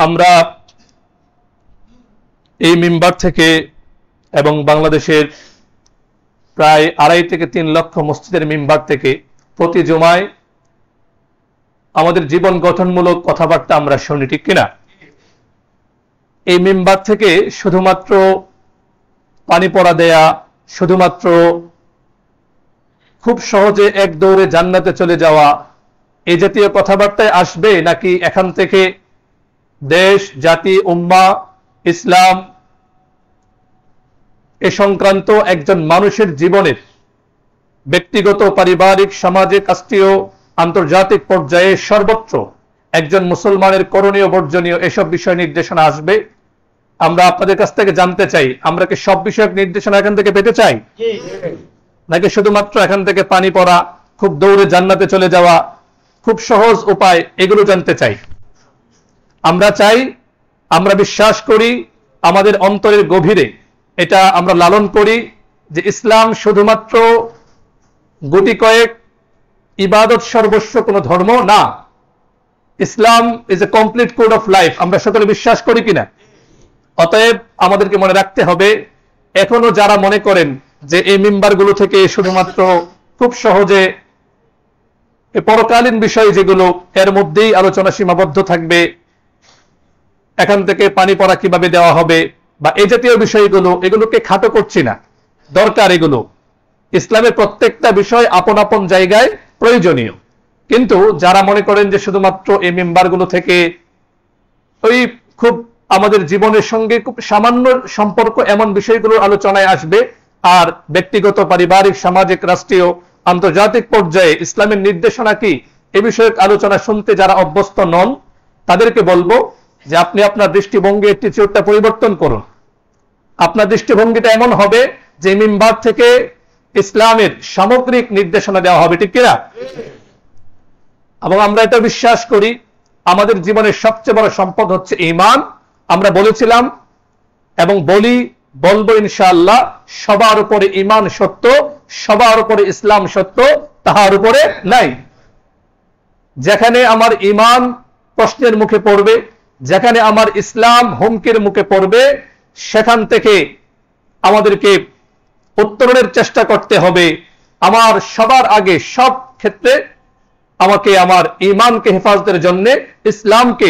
আমরা এই মিম্বার থেকে এবং বাংলাদেশের প্রায় 2.5 থেকে 3 লক্ষ মসজিদের মিম্বার থেকে প্রতি জুমায় আমাদের জীবন গঠনমূলক কথাবার্তা আমরা শুনি, ঠিক কিনা? এই মিম্বার থেকে শুধুমাত্র পানি পড়া দেয়া, শুধুমাত্র খুব সহজে এক দৌড়ে জান্নাতে চলে যাওয়া, এই জাতীয় কথাবার্তায় আসবে, নাকি এখান থেকে দেশ, জাতি, উম্মাহ, ইসলাম এ সংক্রান্ত একজন মানুষের জীবনের ব্যক্তিগত, পারিবারিক, সামাজিক, রাষ্ট্রীয়, আন্তর্জাতিক পর্যায়ে সর্বত্র একজন মুসলমানের করণীয়, বর্জনীয় এসব বিষয় নির্দেশনা আসবে? আমরা আপনাদের কাছ থেকে জানতে চাই, আমরা কি সব বিষয়ক নির্দেশনা এখান থেকে পেতে চাই, নাকি শুধুমাত্র এখান থেকে পানি পড়া, খুব দৌড়ে জান্নাতে চলে যাওয়া, খুব সহজ উপায়, এগুলো জানতে চাই? আমরা চাই, আমরা বিশ্বাস করি, আমাদের অন্তরের গভীরে এটা আমরা লালন করি যে ইসলাম শুধুমাত্র গুটি কয়েক ইবাদত সর্বস্ব কোনো ধর্ম না। Islam is a complete code of life. আমরা সকলে বিশ্বাস করি কিনা? অতএব আমাদেরকে মনে রাখতে হবে, এখনো যারা মনে করেন যে এই মিম্বারগুলো থেকে শুধুমাত্র খুব সহজে পরকালীন বিষয় যেগুলো এর মধ্যেই আলোচনা সীমাবদ্ধ থাকবে, এখান থেকে পানি পড়া কিভাবে দেওয়া হবে বা এই জাতীয় বিষয়গুলো, এগুলোকে খাটো করছি না, দরকার এগুলো। ইসলামের প্রত্যেকটা বিষয় আপন আপন জায়গায় প্রয়োজনীয়। কিন্তু যারা মনে করেন যে শুধুমাত্র এই মেম্বারগুলো থেকে ওই খুব আমাদের জীবনের সঙ্গে খুব সামান্য সম্পর্ক এমন বিষয়গুলো আলোচনায় আসবে, আর ব্যক্তিগত, পারিবারিক, সামাজিক, রাষ্ট্রীয়, আন্তর্জাতিক পর্যায়ে ইসলামের নির্দেশনা কি এ বিষয়ক আলোচনা শুনতে যারা অভ্যস্ত নন, তাদেরকে বলবো যে আপনি আপনার দৃষ্টিভঙ্গি অ্যাটিটিউডটা পরিবর্তন করুন। আপনার দৃষ্টিভঙ্গিটা এমন হবে যে মিম্বার থেকে ইসলামের সামগ্রিক নির্দেশনা দেওয়া হবে, ঠিক কিনা? এবং আমরা এটা বিশ্বাস করি, আমাদের জীবনের সবচেয়ে বড় সম্পদ হচ্ছে ঈমান। আমরা বলেছিলাম এবং বলবো ইনশাআল্লাহ, সবার উপরে ঈমান সত্য, সবার উপরে ইসলাম সত্য, তাহার উপরে নাই। যেখানে আমার ঈমান প্রশ্নের মুখে পড়বে, যেখানে আমার ইসলাম হুমকির মুখে পড়বে, সেখান থেকে আমাদেরকে উত্তরণের চেষ্টা করতে হবে। আমার সবার আগে সব ক্ষেত্রে আমাকে আমার ঈমানকে হেফাজতের জন্য, ইসলামকে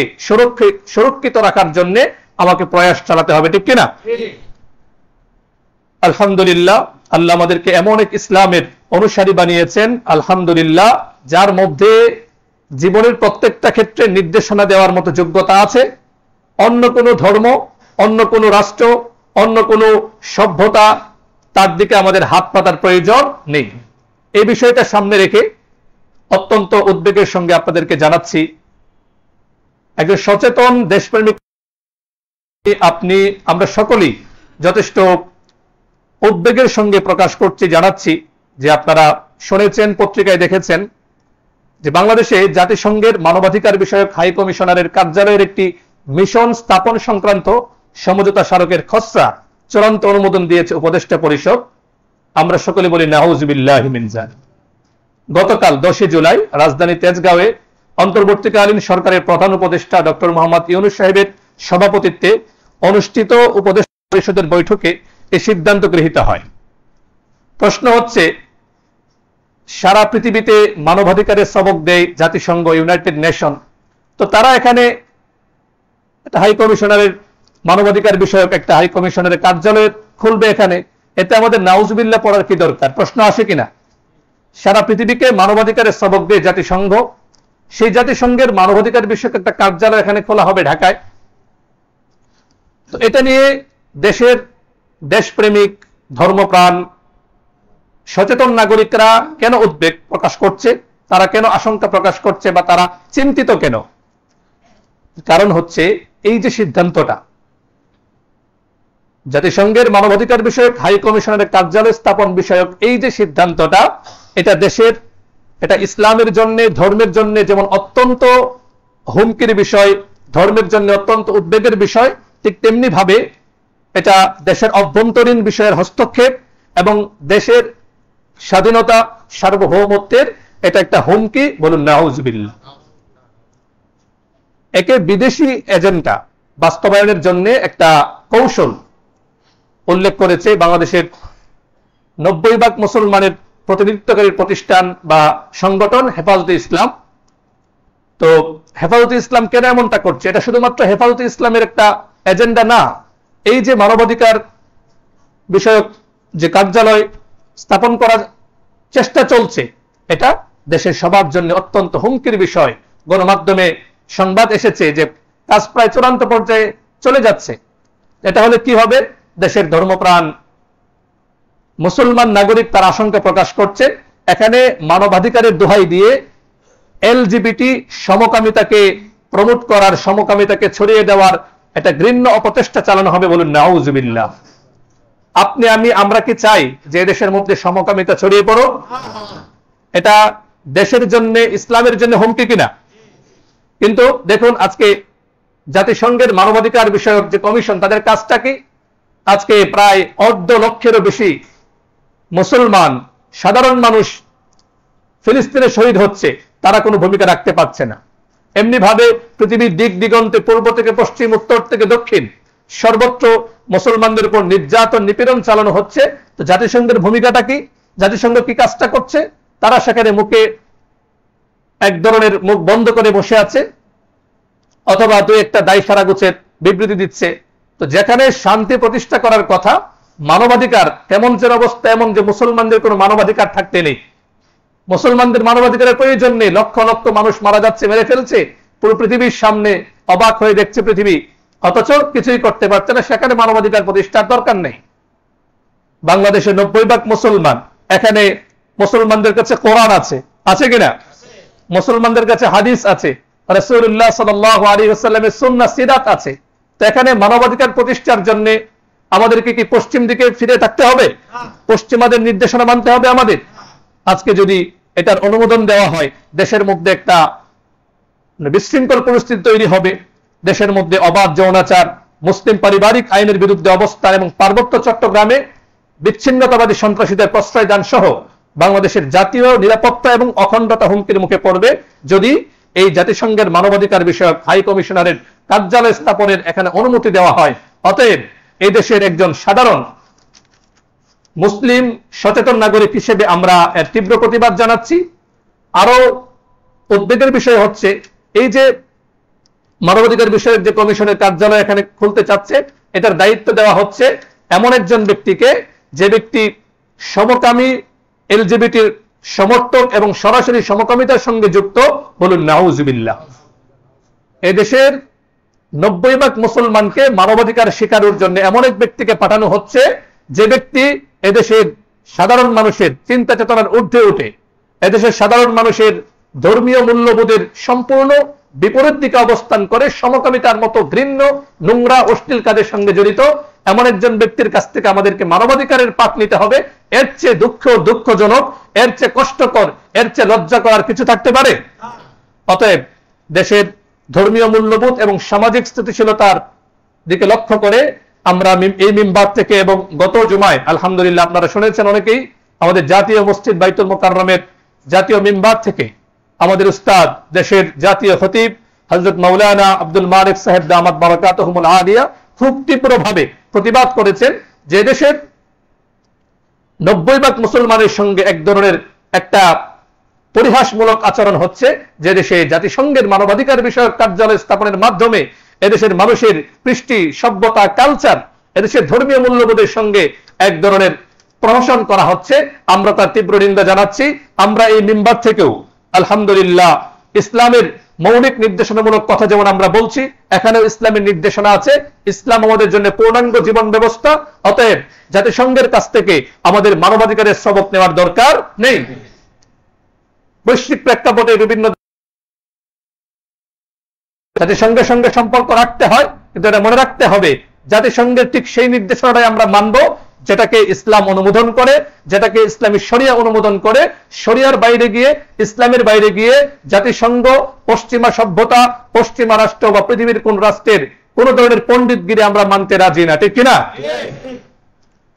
সুরক্ষিত রাখার জন্য আমাকে প্রয়াস চালাতে হবে, ঠিক কিনা? আলহামদুলিল্লাহ, আল্লাহ আমাদেরকে এমন এক ইসলামের অনুসারী বানিয়েছেন, আলহামদুলিল্লাহ, যার মধ্যে জীবনের প্রত্যেকটা ক্ষেত্রে নির্দেশনা দেওয়ার মতো যোগ্যতা আছে। অন্য কোনো ধর্ম, অন্য কোনো রাষ্ট্র, অন্য কোনো সভ্যতা, তার দিকে আমাদের হাত পাতার প্রয়োজন নেই। এই বিষয়টা সামনে রেখে অত্যন্ত উদ্বেগের সঙ্গে আপনাদেরকে জানাচ্ছি, একজন সচেতন দেশপ্রেমিক আপনি, আমরা সকলেই যথেষ্ট উদ্বেগের সঙ্গে প্রকাশ করছি, জানাচ্ছি যে আপনারা শুনেছেন, পত্রিকায় দেখেছেন যে বাংলাদেশে জাতিসংঘের মানবাধিকার বিষয়ক হাই কমিশনারের কার্যালয়ের একটি মিশন স্থাপন সংক্রান্ত সমঝোতা স্মারকের খসড়া চূড়ান্ত অনুমোদন দিয়েছে উপদেষ্টা পরিষদ। আমরা সকলে বলি নাউযুবিল্লাহি মিন যালিক। গতকাল 10 জুলাই রাজধানী তেজগাঁওয়ে অন্তর্বর্তীকালীন সরকারের প্রধান উপদেষ্টা ডক্টর মোহাম্মদ ইউনূস সাহেবের সভাপতিত্বে অনুষ্ঠিত উপদেষ্টা পরিষদের বৈঠকে এই সিদ্ধান্ত গৃহীত হয়। প্রশ্ন হচ্ছে, সারা পৃথিবীতে মানবাধিকারের সবক দেয় জাতিসংঘ, ইউনাইটেড নেশন, তো তারা এখানে একটা হাই কমিশনারের মানবাধিকার বিষয়ক একটা হাই কমিশনারের কার্যালয় খুলবে এখানে, এতে আমাদের নাউজুবিল্লাহ পড়ার কি দরকার? প্রশ্ন আসে কিনা? সারা পৃথিবীকে মানবাধিকারের সবক দেয় জাতিসংঘ, সেই জাতিসংঘের মানবাধিকার বিষয়ক একটা কার্যালয় এখানে খোলা হবে ঢাকায়। তো এটা নিয়ে দেশের দেশপ্রেমিক, ধর্মপ্রাণ, সচেতন নাগরিকরা কেন উদ্বেগ প্রকাশ করছে, তারা কেন আশঙ্কা প্রকাশ করছে, বা তারা চিন্তিত কেন? কারণ হচ্ছে এই যে সিদ্ধান্তটা, জাতিসংঘের মানবাধিকার বিষয়ক হাই কমিশনারের কার্যালয় স্থাপন বিষয়ক এই যে সিদ্ধান্তটা, এটা দেশের, এটা ইসলামের জন্য, ধর্মের জন্য যেমন অত্যন্ত হুমকির বিষয়, ধর্মের জন্য অত্যন্ত উদ্বেগের বিষয়, ঠিক তেমনি ভাবে এটা দেশের অভ্যন্তরীণ বিষয়ের হস্তক্ষেপ এবং দেশের স্বাধীনতা, সার্বভৌমত্বের এটা একটা হুমকি। বলুন নাউজুবিল্লাহ। একে বিদেশি এজেন্ডা বাস্তবায়নের জন্য একটা কৌশল উল্লেখ করেছে বাংলাদেশের 90% মুসলমানের প্রতিনিধিত্বকারী প্রতিষ্ঠান বা সংগঠন হেফাজতে ইসলাম। তো হেফাজতে ইসলাম কেন এমনটা করছে? এটা শুধুমাত্র হেফাজতে ইসলামের একটা এজেন্ডা না, এই যে মানবাধিকার বিষয়ক যে কার্যালয় স্থাপন করার চেষ্টা চলছে, এটা দেশের সবার জন্য অত্যন্ত হুমকির বিষয়। গণমাধ্যমে সংবাদ এসেছে যে কাজ প্রায় চূড়ান্ত পর্যায়ে চলে যাচ্ছে। এটা হলে কি হবে? দেশের ধর্মপ্রাণ মুসলমান নাগরিক তার আশঙ্কা প্রকাশ করছে এখানে মানবাধিকারের দোহাই দিয়ে এলজিবিটি সমকামিতাকে প্রমোট করার, সমকামিতাকে ছড়িয়ে দেওয়ার একটা ঘৃণ্য অপচেষ্টা চালানো হবে। বলুন নাউজুবিল্লাহ। আপনি আমরা কি চাই যে দেশের মধ্যে সমকামিতা ছড়িয়ে পড়ো? এটা দেশের জন্য, ইসলামের জন্য হুমকি কিনা? কিন্তু দেখুন আজকে জাতিসংঘের মানবাধিকার বিষয়ক যে কমিশন, তাদের কাজটা কি? আজকে প্রায় 1.5 লক্ষেরও বেশি মুসলমান সাধারণ মানুষ ফিলিস্তিনে শহীদ হচ্ছে, তারা কোনো ভূমিকা রাখতে পারছে না। এমনি ভাবে পৃথিবীর দিক দিগন্তে, পূর্ব থেকে পশ্চিম, উত্তর থেকে দক্ষিণ, সর্বত্র মুসলমানদের উপর নির্যাতন, নিপীড়ন চালানো হচ্ছে। তো জাতিসংঘের ভূমিকাটা কি? জাতিসংঘ কি কাজটা করছে? তারা সেখানে মুখে এক ধরনের মুখ বন্ধ করে বসে আছে, অথবা দুই একটা দায় সারা গুছের বিবৃতি দিচ্ছে। তো যেখানে শান্তি প্রতিষ্ঠা করার কথা, মানবাধিকার তেমন যে অবস্থা, এমন যে মুসলমানদের কোনো মানবাধিকার থাকতে নেই, মুসলমানদের মানবাধিকারের প্রয়োজন নেই, লক্ষ লক্ষ মানুষ মারা যাচ্ছে, মেরে ফেলছে, পুরো পৃথিবীর সামনে অবাক হয়ে দেখছে পৃথিবী, অথচ কিছুই করতে পারছে না। সেখানে মানবাধিকার প্রতিষ্ঠার দরকার নেই। বাংলাদেশের 90% মুসলমান, এখানে মুসলমানদের কাছে কোরআন আছে, আছে কিনা? মুসলমানদের কাছে হাদিস আছে, রাসূলুল্লাহ সাল্লাল্লাহু আলাইহি ওয়াসাল্লামের সুন্নাহ সিরাত আছে। তো এখানে মানবাধিকার প্রতিষ্ঠার জন্য আমাদেরকে কি পশ্চিম দিকে ফিরে থাকতে হবে? পশ্চিমাদের নির্দেশনা মানতে হবে আমাদের? আজকে যদি এটার অনুমোদন দেওয়া হয়, দেশের মধ্যে একটা বিশৃঙ্খল পরিস্থিতি তৈরি হবে। দেশের মধ্যে অবাধ যৌনাচার, মুসলিম পারিবারিক আইনের বিরুদ্ধে অবস্থান এবং পার্বত্য চট্টগ্রামে বিচ্ছিন্নতাবাদী সন্ত্রাসীদের প্রশ্রয়দান সহ বাংলাদেশের জাতীয় নিরাপত্তা এবং অখণ্ডতা হুমকির মুখে পড়বে যদি এই জাতিসংঘের মানবাধিকার বিষয়ক হাই কমিশনারের কার্যালয় স্থাপনের এখানে অনুমতি দেওয়া হয়। অতএব এই দেশের একজন সাধারণ মুসলিম সচেতন নাগরিক হিসেবে আমরা এর তীব্র প্রতিবাদ জানাচ্ছি। আরো উদ্বেগের বিষয় হচ্ছে, এই যে মানবাধিকার বিষয়ক যে কমিশনের কার্যালয় এখানে খুলতে চাচ্ছে, এটার দায়িত্ব দেওয়া হচ্ছে এমন একজন ব্যক্তিকে, যে ব্যক্তি সমকামী, এলজিবিটির সমর্থক এবং সরাসরি সমকামিতার সঙ্গে যুক্ত। বলুন নাউজুবিল্লাহ। এদেশের 90% মুসলমানকে মানবাধিকার শিকারের জন্য এমন এক ব্যক্তিকে পাঠানো হচ্ছে, যে ব্যক্তি এদেশের সাধারণ মানুষের চিন্তা চেতনার ঊর্ধ্বে উঠে এদেশের সাধারণ মানুষের ধর্মীয় মূল্যবোধের সম্পূর্ণ বিপরীত দিকে অবস্থান করে সমকামিতার মতো ঘৃণ্য, নোংরা, অশ্লীল কাজের সঙ্গে জড়িত এমন একজন ব্যক্তির কাছ থেকে আমাদেরকে মানবাধিকারের পাঠ নিতে হবে। এর চেয়ে দুঃখজনক, এর চেয়ে কষ্টকর, এর চেয়ে লজ্জা করার কিছু থাকতে পারে? অতএব দেশের ধর্মীয় মূল্যবোধ এবং সামাজিক স্থিতিশীলতার দিকে লক্ষ্য করে আমরা এই মিম্বার থেকে, এবং গত জুমায় আলহামদুলিল্লাহ আপনারা শুনেছেন অনেকেই, আমাদের জাতীয় মসজিদ বাইতুল মোকাররমের জাতীয় মিম্বার থেকে আমাদের উস্তাদ, দেশের জাতীয় খতিব হযরত মাওলানা আব্দুল মালিক সাহেব দামাত বারাকাতুহুমুল আলিয়া খুব তীব্রভাবে প্রতিবাদ করেছেন যে দেশের 90% মুসলমানের সঙ্গে এক ধরনের একটা পরিহাসমূলক আচরণ হচ্ছে, যে দেশে জাতিসংঘের মানবাধিকার বিষয়ক কার্যালয় স্থাপনের মাধ্যমে এদেশের মানুষের কৃষ্টি, সভ্যতা, কালচার, এদেশের ধর্মীয় মূল্যবোধের সঙ্গে এক ধরনের প্রহসন করা হচ্ছে। আমরা তার তীব্র নিন্দা জানাচ্ছি। আমরা এই মিম্বার থেকেও আলহামদুলিল্লাহ ইসলামের মৌলিক নির্দেশনামূলক কথা যেমন আমরা বলছি, এখানেও ইসলামের নির্দেশনা আছে। ইসলাম আমাদের জন্য পূর্ণাঙ্গ জীবন ব্যবস্থা। অতএব জাতিসংঘের কাছ থেকে আমাদের মানবাধিকারের সবক নেওয়ার দরকার নেই। বৈশ্বিক প্রেক্ষাপটে বিভিন্ন জাতিসংঘের সঙ্গে সম্পর্ক রাখতে হয়, কিন্তু এটা মনে রাখতে হবে জাতিসংঘের ঠিক সেই নির্দেশনাটাই আমরা মানব যেটাকে ইসলাম অনুমোদন করে, যেটাকে ইসলামী শরিয়া অনুমোদন করে। শরিয়ার বাইরে গিয়ে, ইসলামের বাইরে গিয়ে জাতিসংঘ, পশ্চিমা সভ্যতা, পশ্চিমা রাষ্ট্র বা পৃথিবীর কোন রাষ্ট্রের কোন ধরনের পণ্ডিতগিরি আমরা মানতে রাজি না, ঠিক কিনা?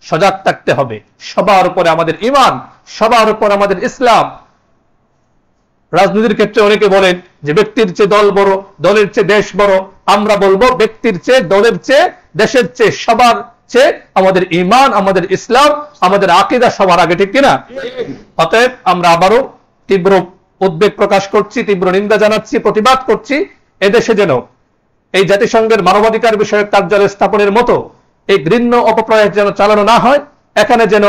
সজাগ থাকতে হবে। সবার উপরে আমাদের ঈমান, সবার উপর আমাদের ইসলাম। রাজনীতির ক্ষেত্রে অনেকে বলেন যে ব্যক্তির চেয়ে দল বড়, দলের চেয়ে দেশ বড়। আমরা বলবো ব্যক্তির চেয়ে, দলের চেয়ে, দেশের চেয়ে, সবার চেয়ে আমাদের ঈমান, আমাদের ইসলাম, আমাদের আকীদা সবার আগে, ঠিক কিনা? অতএব আমরা আবারও তীব্র উদ্বেগ প্রকাশ করছি, তীব্র নিন্দা জানাচ্ছি, প্রতিবাদ করছি, এদেশে যেন এই জাতিসংঘের মানবাধিকার বিষয়ক কার্যালয় স্থাপনের মতো এই ঘৃণ্য অপপ্রয়াস যেন চালানো না হয়। এখানে যেন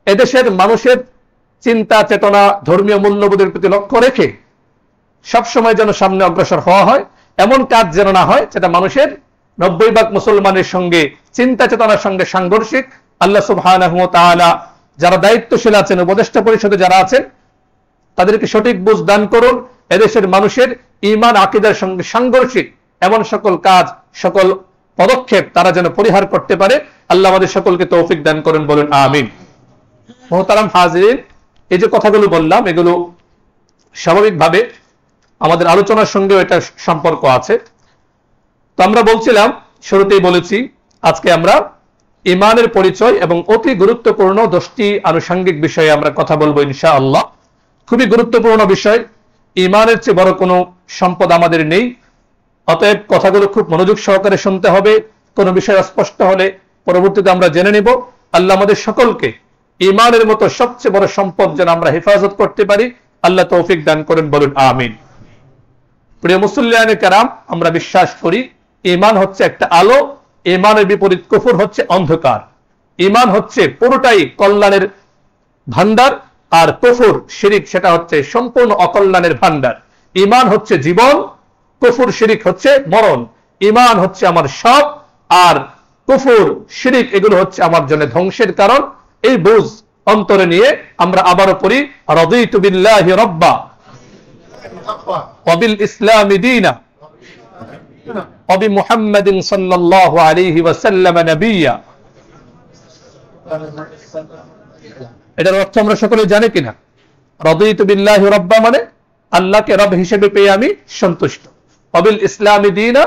এদেশের মানুষের চিন্তা, চেতনা, ধর্মীয় মূল্যবোধের প্রতি লক্ষ্য রেখে সবসময় যেন সামনে অগ্রসর হওয়া হয়। এমন কাজ যেন না হয় যেটা মানুষের 90% মুসলমানের সঙ্গে, চিন্তা চেতনার সঙ্গে সাংঘর্ষিক। আল্লাহ সুবহানাহু ওয়া তাআলা যারা দায়িত্বশীল আছেন, উপদেষ্টা পরিষদে যারা আছেন, তাদেরকে সঠিক বুঝ দান করুন। এদেশের মানুষের ঈমান, আকীদার সঙ্গে সাংঘর্ষিক এমন সকল কাজ, সকল পদক্ষেপ তারা যেন পরিহার করতে পারে। আল্লাহ আমাদের সকলকে তৌফিক দান করেন, বলেন আমিন। মুহতারাম হাজিরিন, এই যে কথাগুলো বললাম, এগুলো স্বাভাবিকভাবে আমাদের আলোচনার সঙ্গেও এটা সম্পর্ক আছে। তো আমরা বলছিলাম, শুরুতেই বলেছি, আজকে আমরা ঈমানের পরিচয় এবং অতি গুরুত্বপূর্ণ 10টি আনুষঙ্গিক বিষয়ে আমরা কথা বলবো ইনশাআল্লাহ। খুবই গুরুত্বপূর্ণ বিষয়। ঈমানের চেয়ে বড় কোনো সম্পদ আমাদের নেই। অতএব কথাগুলো খুব মনোযোগ সহকারে শুনতে হবে। কোনো বিষয় অস্পষ্ট হলে পরবর্তীতে আমরা জেনে নেব। আল্লাহ আমাদের সকলকে ঈমানের মতো সবচেয়ে বড় সম্পদ যেন আমরা হেফাজত করতে পারি, আল্লাহ তৌফিক দান করেন, বলুন আমিন। প্রিয় মুসল্লিয়ানে কেরাম, আমরা বিশ্বাস করি ঈমান হচ্ছে একটা আলো, ঈমানের বিপরীত কুফর হচ্ছে অন্ধকার। ঈমান হচ্ছে পুরোটাই কল্যাণের ভান্ডার, আর কুফর, শিরিক, সেটা হচ্ছে সম্পূর্ণ অকল্যাণের ভান্ডার। ঈমান হচ্ছে জীবন, কুফর শিরিক হচ্ছে মরণ। ঈমান হচ্ছে আমার সব, আর কুফর শিরিক এগুলো হচ্ছে আমার জন্য ধ্বংসের কারণ। এই বুঝ অন্তরে নিয়ে আমরা আবারও পড়ি, রাদিতু বিল্লাহি রাব্বা ওয়া বিল ইসলামি দীনা ওয়া বি মুহাম্মাদিন সাল্লাল্লাহু আলাইহি ওয়াসাল্লাম নবিয়্যা। এটার অর্থ আমরা সকলে জানি কিনা? রাদিতু বিল্লাহি রাব্বা মানে আল্লাহকে রব হিসেবে পেয়ে আমি সন্তুষ্ট। ওয়া বিল ইসলামি দীনা,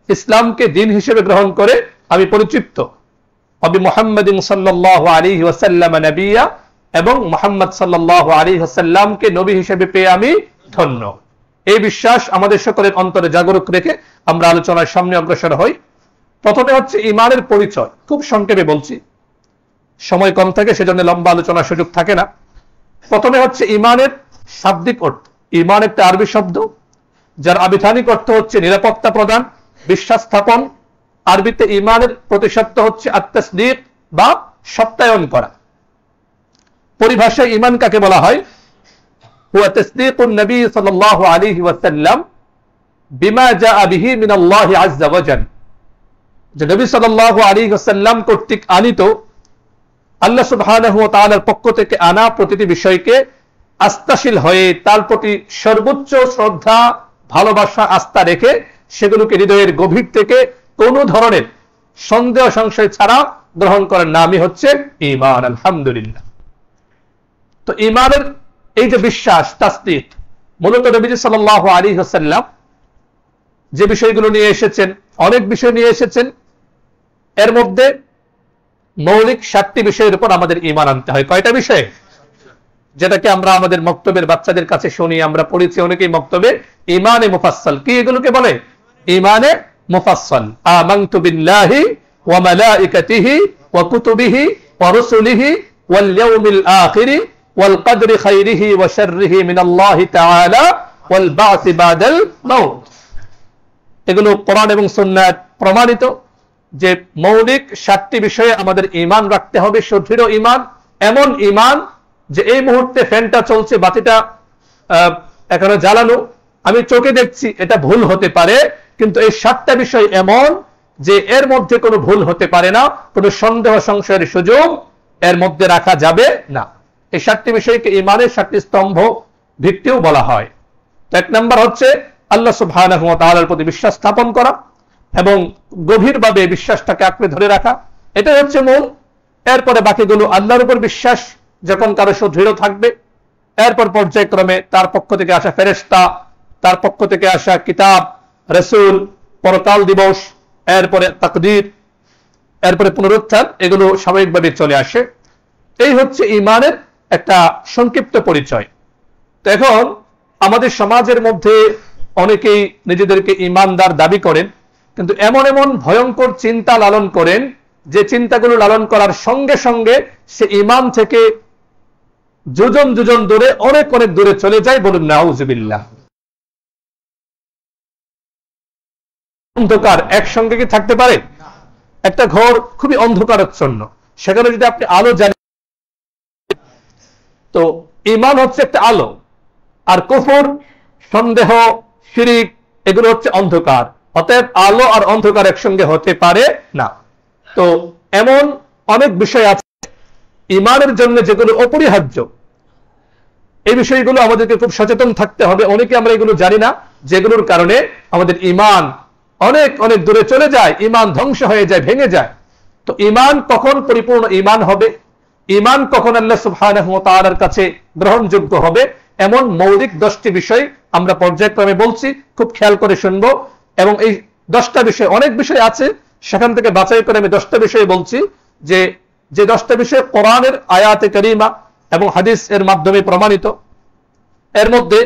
ইসলামকে দিন হিসেবে গ্রহণ করে আমি পরিতৃপ্ত। ওয়া বি মুহাম্মাদিন সাল্লাল্লাহু আলাইহি ওয়াসাল্লাম নবিয়্যা, এবং মুহাম্মদ সাল্লাল্লাহু আলাইহি ওয়াসাল্লামকে নবী হিসেবে পেয়ে আমি ধন্য। এই বিশ্বাস আমাদের সকলের অন্তরে জাগরুক রেখে আমরা আলোচনার সামনে অগ্রসর হই। প্রথমে হচ্ছে ঈমানের পরিচয়। খুব সংক্ষেপে বলছি, সময় কম থাকে, সেজন্য লম্বা আলোচনার সুযোগ থাকে না। প্রথমে হচ্ছে ঈমানের শাব্দিক অর্থ। ঈমান একটা আরবি শব্দ, যার আবিধানিক অর্থ হচ্ছে নিরাপত্তা প্রদান, বিশ্বাস স্থাপন। আরবিতে ঈমানের প্রতিশব্দ হচ্ছে আত-তাসদীক বা সত্যায়ন করা। পরিভাষায় ঈমান কাকে বলা হয়? হুয়া তাসদীকুন নবী সাল্লাল্লাহু আলাইহি ওয়াসাল্লাম বিমা জাআ বিহি মিনাল্লাহি আযজা ওয়া জাল। যে নবী সাল্লাল্লাহু আলাইহি ওয়াসাল্লাম কর্তৃক আনিত, আল্লাহ সুবহানাহু ওয়া তাআলার পক্ষ থেকে আনা প্রতিটি বিষয়কে আস্থাশীল হয়ে তার প্রতি সর্বোচ্চ শ্রদ্ধা, ভালোবাসা, আস্থা রেখে সেগুলোকে হৃদয়ের গভীর থেকে কোনো ধরনের সন্দেহ সংশয় ছাড়া গ্রহণ করার নামই হচ্ছে ঈমান। আলহামদুলিল্লাহ। তো ঈমানের এই যে বিশ্বাস, তাসদীক, মূলত নবীজি সাল্লাল্লাহু আলাইহি ওয়াসাল্লাম যে বিষয়গুলো নিয়ে এসেছেন, অনেক বিষয় নিয়ে এসেছেন। এর মধ্যে মৌলিক 7টি বিষয়ের উপর আমাদের ঈমান আনতে হয়। কয়টা বিষয়? যেটাকে আমরা আমাদের মক্তবের বাচ্চাদের কাছে শুনি, আমরা পড়েছি অনেকেই মক্তবে, ঈমানে মুফাসসাল। কি এগুলোকে বলে? ঈমানে মুফাসসাল। আমানতু বিল্লাহি ওয়া মালাইকাতিহি ওয়া কুতুবিহি ওয়া রুসুলিহি ওয়াল ইয়াউমিল আখিরি ওয়াল কদরি খাইরিহি ওয়া শাররিহি মিনাল্লাহি তাআলা ওয়াল বা'থি বাদাল মাউত। এগুলো কোরআন এবং সুন্নাহয় প্রমাণিত যে মৌলিক 7টি বিষয়ে আমাদের ঈমান রাখতে হবে। সুদৃঢ় ঈমান, এমন ঈমান যে এই মুহূর্তে ফ্যানটা চলছে, বাতিটা এখানে জ্বালানো, আমি চোখে দেখছি, এটা ভুল হতে পারে, কিন্তু এই 7টা বিষয় এমন যে এর মধ্যে কোনো ভুল হতে পারে না, কোনো সন্দেহ সংশয়ের সুযোগ এর মধ্যে রাখা যাবে না। এই 7টি বিষয়কে ঈমানের 7টি স্তম্ভ, ভিত্তিও বলা হয়। তো 1 নম্বর হচ্ছে আল্লাহ সুবহানাহু ওয়া তাআলার প্রতি বিশ্বাস স্থাপন করা এবং গভীরভাবে বিশ্বাসটাকে আঁকড়ে ধরে রাখা, এটাই হচ্ছে মূল। এরপরে বাকিগুলো আল্লাহর উপর বিশ্বাস যখন কারো সুদৃঢ় থাকবে, এরপর পর্যায়ক্রমে তার পক্ষ থেকে আসা ফেরেশতা, তার পক্ষ থেকে আসা কিতাব, রাসূল, পরকাল দিবস, এরপরে তাকদীর, এরপরে পুনরুত্থান, এগুলো স্বাভাবিকভাবে চলে আসে। এই হচ্ছে ঈমানের একটা সংক্ষিপ্ত পরিচয়। তো এখন আমাদের সমাজের মধ্যে অনেকেই নিজেদেরকে ইমানদার দাবি করেন, কিন্তু এমন এমন ভয়ঙ্কর চিন্তা লালন করেন যে চিন্তাগুলো লালন করার সঙ্গে সঙ্গে সে ইমান থেকে যোজন যোজন দূরে, অনেক অনেক দূরে চলে যায়। বলুন নাউজুবিল্লাহ। অন্ধকার একসঙ্গে কি থাকতে পারে? একটা ঘর খুবই অন্ধকারাচ্ছন্ন, সেখানে যদি আপনি আলো জানেন, তো ইমান হচ্ছে একটা আলো, আর কুফর, সন্দেহ, শিরিক এগুলো হচ্ছে অন্ধকার। অতএব আলো আর অন্ধকার একসঙ্গে হতে পারে না। তো এমন অনেক বিষয় আছে ইমানের জন্য যেগুলো অপরিহার্য, এই বিষয়গুলো আমাদেরকে খুব সচেতন থাকতে হবে। অনেকে আমরা এগুলো জানি না, যেগুলোর কারণে আমাদের ইমান অনেক অনেক দূরে চলে যায়, ইমান ধ্বংস হয়ে যায়, ভেঙে যায়। তো ইমান কখন পরিপূর্ণ ইমান হবে, ইমান কখন আল্লাহ সুবহানাহু ওয়া তাআলার কাছে গ্রহণযোগ্য হবে, এমন মৌলিক 10টি বিষয় আমরা পর্যায়ক্রমে বলছি, খুব খেয়াল করে শুনবো। এবং এই 10টা বিষয়, অনেক বিষয় আছে, সেখান থেকে বাছাই করে আমি 10টা বিষয় বলছি, যে 10টা বিষয় কোরআনের আয়াতে কারিমা এবং হাদিস এর মাধ্যমে প্রমাণিত। এর মধ্যে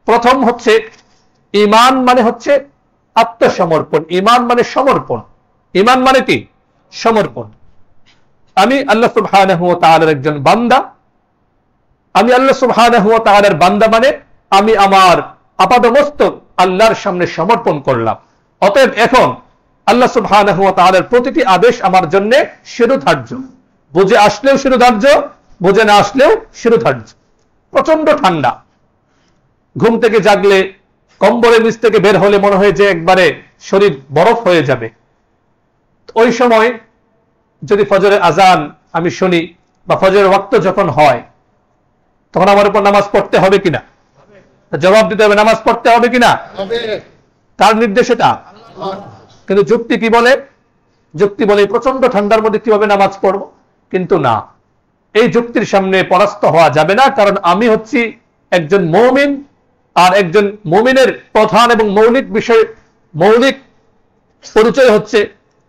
প্রথম হচ্ছে ইমান মানে হচ্ছে আত্মসমর্পণ। ইমান মানে সমর্পণ। ইমান মানে কি? সমর্পণ। আমি আল্লাহ সুবহানাহু ওয়া তাআলার একজন বান্দা। আমি আল্লাহ সুবহানাহু ওয়া তাআলার বান্দা মানে আমি আমার আপাদমস্তক আল্লাহর সামনে সমর্পণ করলাম। অতএব এখন আল্লাহ সুবহানাহু ওয়া তাআলার প্রতিটি আদেশ আমার জন্য শিরোধার্য। বুঝে আসলেও শিরোধার্য, বুঝে না আসলেও শিরোধার্য। প্রচন্ড ঠান্ডা, ঘুম থেকে জাগলে, কম্বলের নিচ থেকে বের হলে মনে হয় যে একবারে শরীর বরফ হয়ে যাবে। ওই সময় যদি ফজরের আজান আমি শুনি বা ফজরের ওয়াক্ত যখন হয়, তখন আমার উপর নামাজ পড়তে হবে কিনা? জবাব দিতে হবে, নামাজ পড়তে হবে কিনা? তার নির্দেশ এটা। কিন্তু যুক্তি কি বলে? যুক্তি বলে প্রচন্ড ঠান্ডার মধ্যে কিভাবে নামাজ পড়ব? কিন্তু না, এই যুক্তির সামনে পরাস্ত হওয়া যাবে না। কারণ আমি হচ্ছি একজন মুমিন, আর একজন মুমিনের প্রধান এবং মৌলিক বিষয়, মৌলিক পরিচয় হচ্ছে,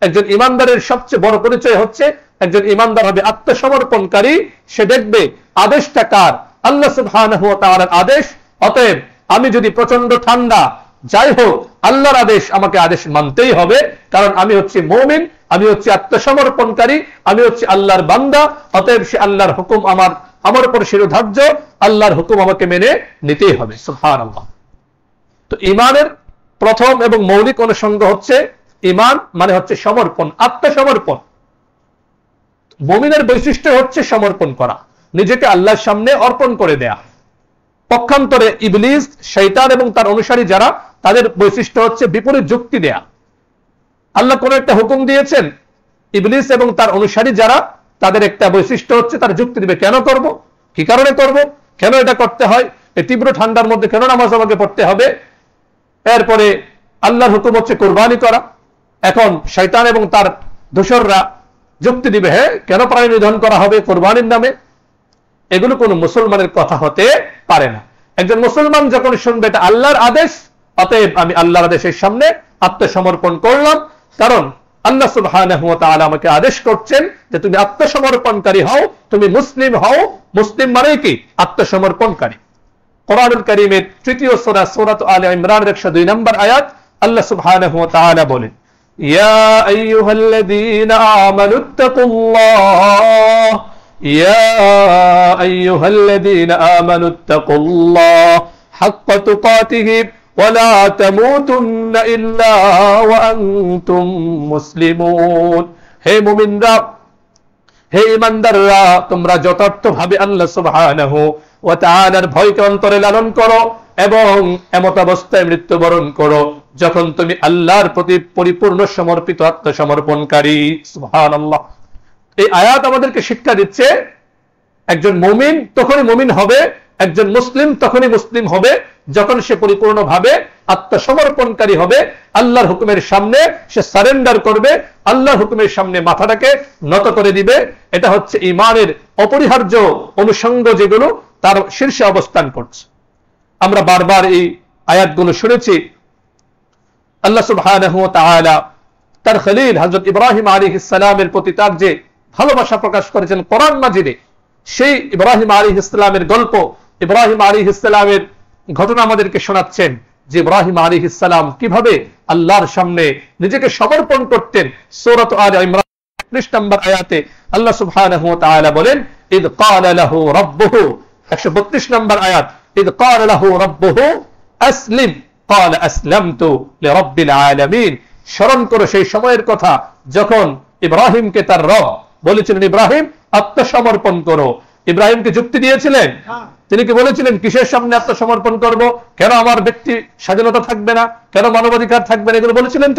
একজন ইমানদারের সবচেয়ে বড় পরিচয় হচ্ছে একজন ইমানদার হবে আত্মসমর্পণকারী। সে দেখবে আদেশটা কার? আল্লাহ সুবহানাহু ওয়া তাআলার আদেশ। অতএব আমি যদি প্রচন্ড ঠান্ডা, যাই হোক, আল্লাহর আদেশ, আমাকে আদেশ মানতেই হবে। কারণ আমি হচ্ছি মুমিন, আমি হচ্ছি আত্মসমর্পণকারী, আমি হচ্ছি আল্লাহর বান্দা। অতএব সে আল্লাহর হুকুম আমার উপর শিরোধার্য, আল্লাহর হুকুম আমাকে মেনে নিতেই হবে। সুবহানাল্লাহ। তো ইমানের প্রথম এবং মৌলিক অনুষঙ্গ হচ্ছে, ইমান মানে হচ্ছে সমর্পণ, আত্মসমর্পণ। মুমিনের বৈশিষ্ট্য হচ্ছে সমর্পণ করা, নিজেকে আল্লাহর সামনে অর্পণ করে দেয়া। পক্ষান্তরে ইবলিস, শয়তান এবং তার অনুসারী যারা, তাদের বৈশিষ্ট্য হচ্ছে বিপরীত যুক্তি দেয়া। আল্লাহ কোন একটা হুকুম দিয়েছেন, ইবলিস এবং তার অনুসারী যারা, তাদের একটা বৈশিষ্ট্য হচ্ছে তার যুক্তি দিবে, কেন করব, কি কারণে করব, কেন এটা করতে হয়, এই তীব্র ঠান্ডার মধ্যে কেন নামাজ আমাকে পড়তে হবে। এরপরে আল্লাহর হুকুম হচ্ছে কুরবানি করা। এখন শয়তান এবং তার দোসররা যুক্তি দিবে, হ্যাঁ, কেন প্রাণী নিধন করা হবে কোরবানির নামে। এগুলো কোনো মুসলমানের কথা হতে পারে না। একজন মুসলমান যখন শুনবে এটা আল্লাহর আদেশ, অতএব আমি আল্লাহর আদেশের সামনে আত্মসমর্পণ করলাম। কারণ আল্লাহ সুবহানাহু ওয়া তাআলা আমাকে আদেশ করছেন যে তুমি আত্মসমর্পণকারী হও, তুমি মুসলিম হও। মুসলিম মানে কি? আত্মসমর্পণকারী। কোরআনুল কারীমের 3য় সূরা সূরাত আলে ইমরানের 102 নম্বর আয়াত, আল্লাহ সুবহানাহু ওয়া তাআলা বলেন, ইয়া আইয়ুহাল্লাযীনা আমানুত্তাকুল্লাহ, ইয়া আইয়ুহাল্লাযীনা আমানুত্তাকুল্লাহ হাক্কা তুকাতিহি ওয়া লা তামুতুন্না ইল্লা ওয়া আনতুম মুসলিমুন। হে মুমিনরা, হে ঈমানদাররা, তোমরা যথার্থভাবে আল্লাহ সুবহানাহু ওয়া তাআলার ভয়কে অন্তরে লালন করো এবং এমত অবস্থায় মৃত্যুবরণ করো যখন তুমি আল্লাহর প্রতি পরিপূর্ণ সমর্পিত, আত্মসমর্পণকারী। সুবহানাল্লাহ। এই আয়াত আমাদেরকে শিক্ষা দিচ্ছে একজন মুমিন তখনই মুমিন হবে, একজন মুসলিম তখনই মুসলিম হবে যখন সে পরিপূর্ণভাবে আত্মসমর্পণকারী হবে, আল্লাহর হুকুমের সামনে সে সারেন্ডার করবে, আল্লাহর হুকুমের সামনে মাথাটাকে নত করে দিবে। এটা হচ্ছে ঈমানের অপরিহার্য অনুষঙ্গ, যেগুলো তার শীর্ষে অবস্থান করছে। আমরা বারবার এই আয়াতগুলো শুনেছি। আল্লাহ সুবহানাহু ওয়া তাআলা তার খলিল হযরত ইব্রাহিম আলাইহিস সালামের প্রতি তার যে ভালোবাসা প্রকাশ করেছেন কোরআন মাজিদে, সেই ইব্রাহিম আলাইহিস সালামের গল্প ইব্রাহিম আলাইহিস সালামের ঘটনা আমাদেরকে শোনাচ্ছেন যে ইব্রাহিম আলাইহিস সালাম কিভাবে আল্লাহর সামনে নিজেকে সমর্পণ করতেন। সূরা আলে ইমরান 31 নম্বর আয়াতে আল্লাহ সুবহানাহু ওয়া তাআলা বলেন, ইদ ক্বালা লাহু রাব্বুহু, 132 নম্বর আয়াত, ইদ ক্বালা লাহু রাব্বুহু আসলিম ক্বালা আসলামতু লিরাব্বিল আলামিন। স্মরণ করো সেই সময়ের কথা যখন ইব্রাহিমকে তার রব বলেছিলেন, ইব্রাহিম আত্মসমর্পণ করো। ইব্রাহিমকে যুক্তি দিয়েছিলেন, তিনি কি বলেছিলেন কিসের সামনে আত্মসমর্পণ করব, কেন আমার ব্যক্তি স্বাধীনতা থাকবে না, কেন মানবাধিকার থাকবে না, এগুলো বলেছিলেন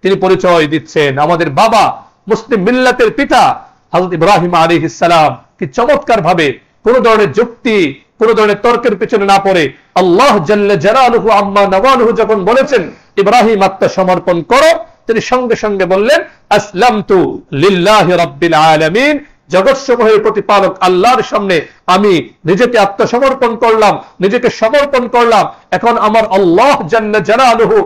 তিনি পরিচয় দিচ্ছেন আমাদের বাবা মুসলিম মিল্লাতের পিতা হযরত ইব্রাহিম আলাইহিস সালাম কি চমৎকার ভাবে কোন ধরনের যুক্তি, কোন ধরনের তর্কের পিছনে না পড়ে আল্লাহ জাল্লা জালালুহু আম্মা নাওয়ালুহু যখন বলেছেন ইব্রাহিম আত্মসমর্পণ করো, তিনি সঙ্গে সঙ্গে বললেন আসলামতু লিল্লাহি রাব্বিল আলামিন, জগৎসমূহের প্রতিপালক আল্লাহর সামনে আমি নিজেকে আত্মসমর্পণ করলাম, নিজেকে সমর্পণ করলাম। এখন আমার আল্লাহ জাল্লা জালালুহু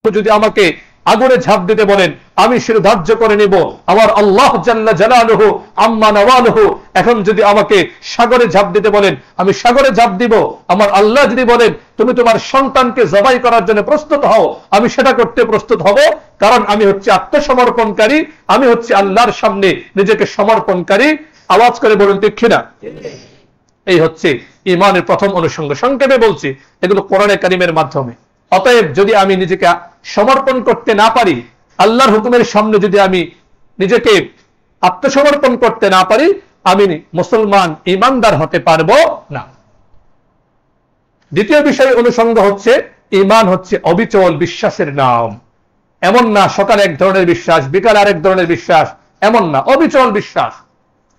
যদি আমাকে আগুনে ঝাঁপ দিতে বলেন আমি সেটা ধার্য করে নিব। আমার আল্লাহ জাল্লা জালালুহু আম্মা নাওয়ালুহু এখন যদি আমাকে সাগরে ঝাঁপ দিতে বলেন আমি সাগরে ঝাঁপ দিব। আমার আল্লাহ যদি বলেন তুমি তোমার সন্তানকে জবাই করার জন্য প্রস্তুত হও, আমি সেটা করতে প্রস্তুত হব, কারণ আমি হচ্ছে আত্মসমর্পণকারী, আমি হচ্ছে আল্লাহর সামনে নিজেকে সমর্পণকারী। আওয়াজ করে বলুন ঠিক কিনা? এই হচ্ছে ঈমানের প্রথম অনুষঙ্গ। সংক্ষেপে বলছি, এগুলো কোরআনে কারীমের মাধ্যমে। অতএব যদি আমি নিজেকে সমর্পণ করতে না পারি, আল্লাহর হুকুমের সামনে যদি আমি নিজেকে আত্মসমর্পণ করতে না পারি, আমি মুসলমান ঈমানদার হতে পারবো না। দ্বিতীয় বিষয় অনুষঙ্গ হচ্ছে ঈমান হচ্ছে অবিচল বিশ্বাসের নাম। এমন না সকালে এক ধরনের বিশ্বাস, বিকালে আরেক ধরনের বিশ্বাস, এমন না, অবিচল বিশ্বাস।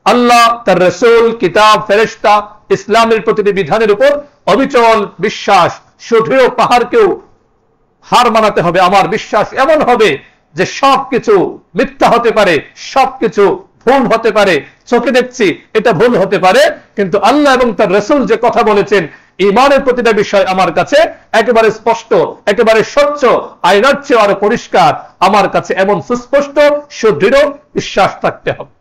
আল্লাহ, তার রাসূল, কিতাব, ফেরেশতা, ইসলামের প্রতিটি বিধানের উপর অবিচল বিশ্বাস। সুদৃঢ় পাহাড়কেও হার মানাতে হবে। আমার বিশ্বাস এমন হবে যে সবকিছু মিথ্যা হতে পারে, সবকিছু ভুল হতে পারে, চোখে দেখছি এটা ভুল হতে পারে, কিন্তু আল্লাহ এবং তার রাসূল যে কথা বলেছেন ঈমানের প্রতিটা বিষয় আমার কাছে একেবারে স্পষ্ট, একেবারে স্বচ্ছ, আয়নার চেয়ে আরো পরিষ্কার আমার কাছে এমন সুস্পষ্ট সুদৃঢ় বিশ্বাস থাকতে হবে।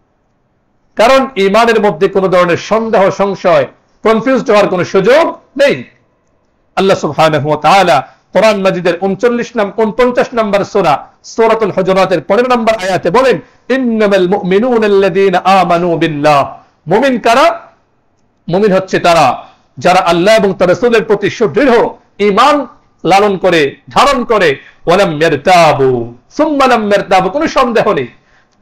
কারণ ঈমানের মধ্যে কোনো ধরনের সন্দেহ, সংশয়, কনফিউজড হওয়ার কোনো সুযোগ নেই। আল্লাহ সুবহানাহু ওয়া তাআলা কোরআন মাজিদের 49 নম্বর সূরা সূরাতুল হুজুরাতের 15 নম্বর আয়াতে বলেন, ইন্নামাল মুমিনুনা আল্লাযীনা আমানু বিল্লাহ। মুমিন কারা? মুমিন হচ্ছে তারা যারা আল্লাহ এবং তার রাসূলের প্রতি সুদৃঢ় ঈমান লালন করে, ধারণ করে। ওয়ালাম ইয়ারতাবু, সুম্মা লাম ইয়ারতাবু, কোনো সন্দেহ নেই।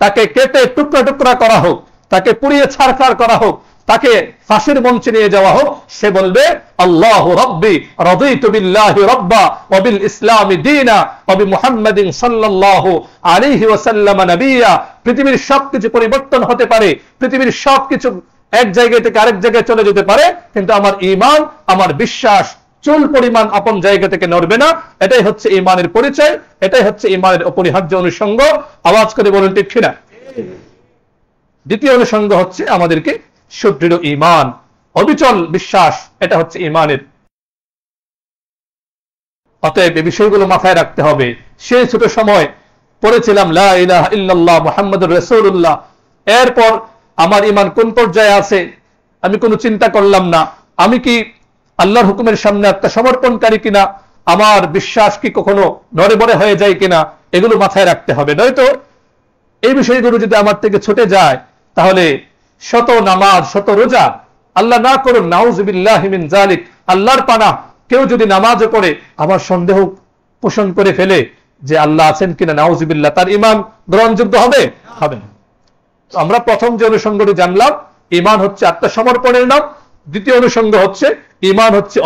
তাকে কেটে টুকরা টুকরা করা হোক, তাকে পুড়িয়ে ছারখার করা হোক, তাকে ফাঁসির মঞ্চে নিয়ে যাওয়া হোক, সে বলবে আল্লাহু রাব্বি রাদিতু বিল্লাহি রাব্বা ওয়া বিল ইসলামি দীনা ওয়া বিমুহাম্মাদিন সাল্লাল্লাহু আলাইহি ওয়াসাল্লাম নবিয়্যা। পৃথিবীর সবকিছু পরিবর্তন হতে পারে, পৃথিবীর সবকিছু এক জায়গা থেকে আরেক জায়গায় চলে যেতে পারে, কিন্তু আমার ঈমান, আমার বিশ্বাস চুল পরিমাণ আপন জায়গা থেকে নড়বে না। এটাই হচ্ছে ঈমানের পরিচয়, এটাই হচ্ছে ঈমানের অপরিহার্য অনুষঙ্গ। আওয়াজ করে বলুন ঠিক কিনা? দ্বিতীয় অনুষঙ্গ হচ্ছে আমাদেরকে সুদৃঢ় ঈমান, অবিচল বিশ্বাস, এটা হচ্ছে ঈমানের। অতএব এই বিষয়গুলো মাথায় রাখতে হবে। সেই ছোট সময় পড়েছিলাম লা ইলাহা ইল্লাল্লাহ মুহাম্মাদুর রাসূলুল্লাহ, এরপর আমার ঈমান কোন পর্যায়ে আছে আমি কোনো চিন্তা করলাম না। আমি কি আল্লাহর হুকুমের সামনে আত্মসমর্পণকারী কিনা, আমার বিশ্বাস কি কখনো নড়ে বড়ে হয়ে যায় কিনা, এগুলো মাথায় রাখতে হবে। নয়তো এই বিষয়গুলো যদি আমার থেকে ছুটে যায় তাহলে শত নামাজ, শত রোজা, আল্লাহ না করুন, নাউযুবিল্লাহি মিন যালিক, আল্লাহর পানাহ, কেউ যদি নামাজও পড়ে আবার সন্দেহ পোষণ করে ফেলে যে আল্লাহ আছেন কিনা, নাউযুবিল্লাহ, তার ঈমান গ্রহণযোগ্য হবে? হবে না। আমরা প্রথম যে অনুষঙ্গটি জানলাম, ঈমান হচ্ছে আত্মসমর্পণের নাম। দ্বিতীয় অনুষঙ্গ হচ্ছে ঈমান হচ্ছে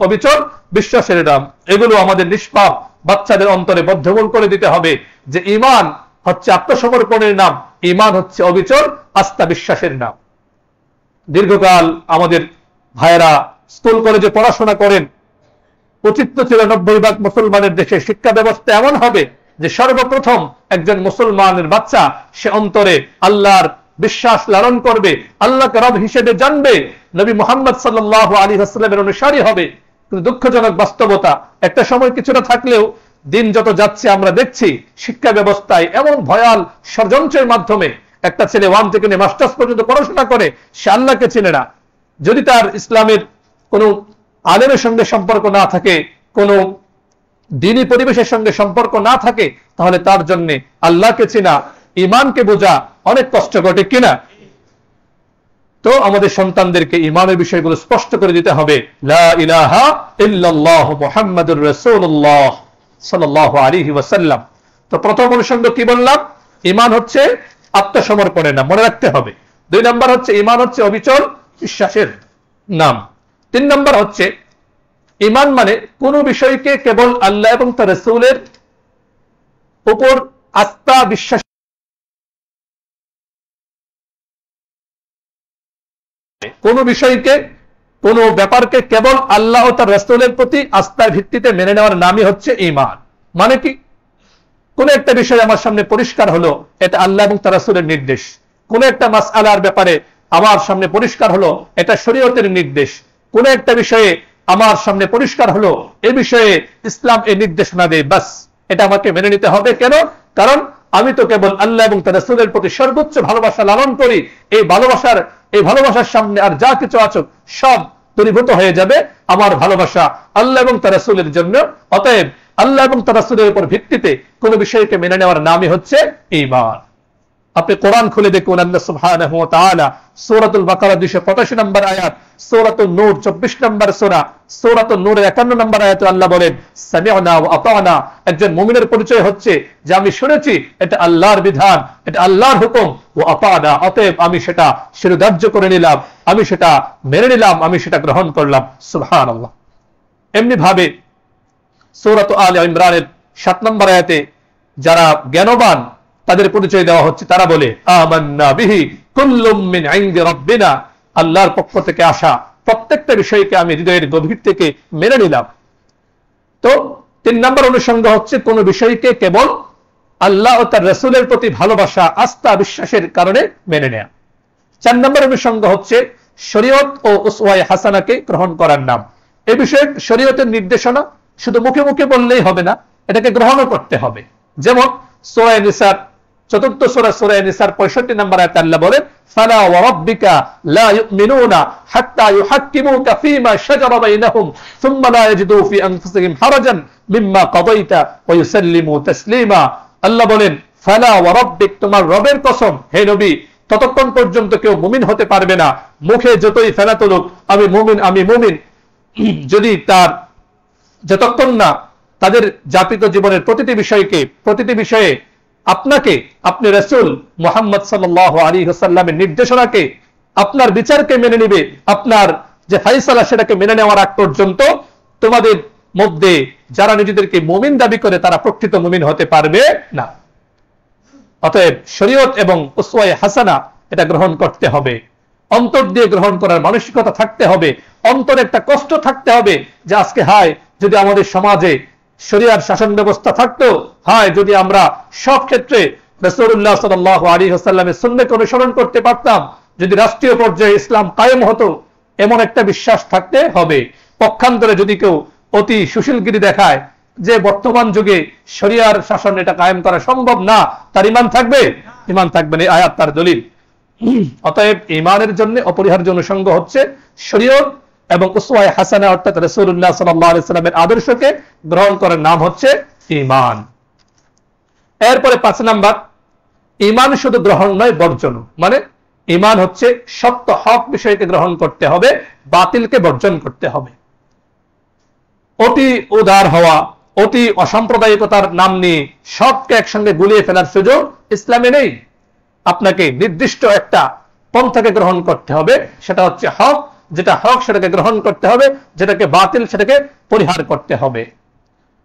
অবিচল বিশ্বাসের নাম। এগুলো আমাদের নিষ্পাপ বাচ্চাদের অন্তরে বদ্ধমূল করে দিতে হবে যে ঈমান হচ্ছে আত্মসমর্পণের নাম, ঈমান হচ্ছে অবিচল আস্থা বিশ্বাসের নাম। দীর্ঘকাল আমাদের ভাইয়েরা স্কুল কলেজে পড়াশোনা করেন। উচিত ছিল 90% মুসলমানের দেশে শিক্ষা ব্যবস্থা এমন হবে যে সর্বপ্রথম একজন মুসলমানের বাচ্চা সে অন্তরে আল্লাহর বিশ্বাস লালন করবে, আল্লাহকে রব হিসেবে জানবে, নবী মুহাম্মদ সাল্লাল্লাহু আলাইহি ওয়াসাল্লামের অনুসারী হবে। কিন্তু দুঃখজনক বাস্তবতা, একটা সময় কিছুটা থাকলেও দিন যত যাচ্ছে আমরা দেখছি শিক্ষা ব্যবস্থায় এমন ভয়াল ষড়যন্ত্রের মাধ্যমে একটা ছেলে 1 থেকে নিয়ে মাস্টার্স পর্যন্ত পড়াশোনা করে, সে আল্লাহকে চেনে না। যদি তার ইসলামের কোনো আলেমের সঙ্গে সম্পর্ক না থাকে, কোনো দ্বীনি পরিবেশের সঙ্গে সম্পর্ক না থাকে, তাহলে তার জন্য আল্লাহকে চেনা, ঈমানকে বোঝা অনেক কষ্টকর, ঠিক কিনা? তো আমাদের সন্তানদেরকে ঈমানের বিষয়গুলো স্পষ্ট করে দিতে হবে। লা ইলাহা ইল্লাল্লাহ মুহাম্মাদুর রাসূলুল্লাহ সাল্লাল্লাহু আলাইহি ওয়াসাল্লাম। তো প্রথম অনুষঙ্গ কি বললাম? ঈমান হচ্ছে আত্মসমর্পণের নাম, মনে রাখতে হবে। 2 নাম্বার হচ্ছে ঈমান হচ্ছে অবিচল বিশ্বাসের নাম। 3 নাম্বার হচ্ছে ঈমান মানে কোন বিষয়কে কেবল আল্লাহ এবং তার রাসূলের উপর আস্থা বিশ্বাস, কোন বিষয়কে, কোন ব্যাপারকে কেবল আল্লাহ ও তার রাসূলের প্রতি আস্থার ভিত্তিতে মেনে নেওয়ার নামই হচ্ছে ঈমান। মানে কি? কোন একটা বিষয় আমার সামনে পরিষ্কার হলো, এটা আল্লাহ এবং তার রাসূলের নির্দেশ। কোন একটা মাসআলার ব্যাপারে আমার সামনে পরিষ্কার হলো, এটা শরীয়তের নির্দেশ। কোন একটা বিষয়ে আমার সামনে পরিষ্কার হলো, এই বিষয়ে ইসলাম এই নির্দেশনা দেয়, বাস এটা আমাকে মেনে নিতে হবে। কেন? কারণ আমি তো কেবল আল্লাহ এবং তার রাসূলের প্রতি সর্বোচ্চ ভালোবাসা লালন করি। এই ভালোবাসার সামনে আর যা কিছু আছে সব দূরীভূত হয়ে যাবে আমার ভালোবাসা আল্লাহ এবং তার রাসূলের জন্য। অতএব আল্লাহ এবং তার রাসূলের উপর ভিত্তিতে কোন বিষয়কে মেনে নেওয়ার নামই হচ্ছে ঈমান। আপনি কোরআন খুলে দেখুন, আল্লাহ সুবহানাহু ওয়া তাআলা সূরাতুল বাকারা 285 নম্বর আয়াত, সূরাতুন নূর 24 নম্বর সূরা, সূরাতুন নূরের 51 নম্বর আয়াতে আল্লাহ বলেন সামি'না ওয়া আতা'না। একজন মুমিনের পরিচয় হচ্ছে যে আমি শুনেছি, এটা আল্লাহর বিধান, এটা আল্লাহর হুকুম, ওয়া আতা'না, অতএব আমি সেটা শিরোধার্য করে নিলাম, আমি সেটা মেনে নিলাম, আমি সেটা গ্রহণ করলাম। সুবহানাল্লাহ। এমনি ভাবে সূরাত আলে ইমরানের 7 নম্বর আয়াতে যারা জ্ঞানবান তাদের পরিচয় দেওয়া হচ্ছে, তারা বলে আমান্না বিহি কুল্লুম মিন ইনদি রাব্বিনা, আল্লাহর পক্ষ থেকে আসা প্রত্যেকটা বিষয়কে আমি হৃদয়ের গভীর থেকে মেনে নিলাম। তো 3 নম্বর অনুষঙ্গ হচ্ছে কোন বিষয়কে কেবল আল্লাহ ও তার রাসূলের প্রতি ভালোবাসা, আস্থা, বিশ্বাসের কারণে মেনে নেয়া। 4 নম্বর অনুষঙ্গ হচ্ছে শরীয়ত ও উসওয়ায়ে হাসানাকে গ্রহণ করার নাম। এই বিষয়ে শরীয়তের নির্দেশনা শুধু মুখে মুখে বললেই হবে না, এটাকে গ্রহণও করতে হবে। যেমন সূরা নিসার 4th সূরা, সূরা নিসার 65 নম্বর আয়াতে আল্লাহ বলেন ফালা ওয়া রাব্বিকা লা ইউমিনুনা হাত্তা ইউহাক্কিমুকা ফীমা শাজারা বাইনাহুম সুম্মা লা ইয়াজিদু ফি আনফুসিহিম হারাজান মিম্মা কাদাইতা ওয়া ইউসাল্লিমু তাসলিমা। আল্লাহ বলেন ফালা ওয়া রাব্বিক, তোমার রবের কসম হে নবী, ততক্ষণ পর্যন্ত কেউ মুমিন হতে পারবে না, মুখে যতই ফেনা তুলুক আমি মুমিন, আমি মুমিন, যদি তার যতক্ষণ না তাদের যাপিত জীবনের প্রতিটি বিষয়ে আপনাকে, আপনি রাসূল মুহাম্মদ সাল্লাল্লাহু আলাইহি ওয়াসাল্লামের নির্দেশনাকে, আপনার বিচারকে মেনে নিবে, আপনার যে ফয়সালা সেটাকে মেনে নেওয়ার আগ পর্যন্ত তোমাদের মধ্যে যারা নিজেদেরকে মুমিন দাবি করে তারা প্রকৃত মুমিন হতে পারবে না। অতএব শরীয়ত এবং উসওয়ায়ে হাসানা এটা গ্রহণ করতে হবে, অন্তর দিয়ে গ্রহণ করার মানসিকতা থাকতে হবে, অন্তরে একটা কষ্ট থাকতে হবে যে আজকে হায় যদি আমাদের সমাজে শরিয়ার শাসন ব্যবস্থা থাকতো, হায় যদি আমরা সব ক্ষেত্রে রাসূলুল্লাহ সাল্লাল্লাহু আলাইহি ওয়াসাল্লামের সুন্নাহকে অনুসরণ করতে পারতাম, যদি রাষ্ট্রীয় পর্যায়ে ইসলাম কায়েম হতো, এমন একটা বিশ্বাস থাকতে হবে। পক্ষান্তরে যদি কেউ অতি সুশীলগিরি দেখায় যে বর্তমান যুগে শরিয়ার শাসন এটা কায়েম করা সম্ভব না, তার ঈমান থাকবে? ঈমান থাকবে না, এই আয়াত তার দলিল। অতএব ঈমানের জন্য অপরিহার্য অনুষঙ্গ হচ্ছে শরীয়ত এবং উসওয়ায়ে হাসানা, অর্থাৎ রাসূলুল্লাহ সাল্লাল্লাহু আলাইহি ওয়াসাল্লামের আদর্শকে গ্রহণ করার নাম হচ্ছে ঈমান। এরপরে 5 নাম্বার, ঈমান শুধু গ্রহণ নয়, বর্জন। মানে ঈমান হচ্ছে সত্য হক বিষয়কে গ্রহণ করতে হবে, বাতিলকে বর্জন করতে হবে। অতি উদার হওয়া, অতি অসাম্প্রদায়িকতার নাম নিয়ে সবকে একসঙ্গে গুলিয়ে ফেলার সুযোগ ইসলামে নেই। আপনাকে নির্দিষ্ট একটা পন্থাকে গ্রহণ করতে হবে, সেটা হচ্ছে হক, যেটা হক সেটাকে গ্রহণ করতে হবে, যেটাকে বাতিল সেটাকে পরিহার করতে হবে।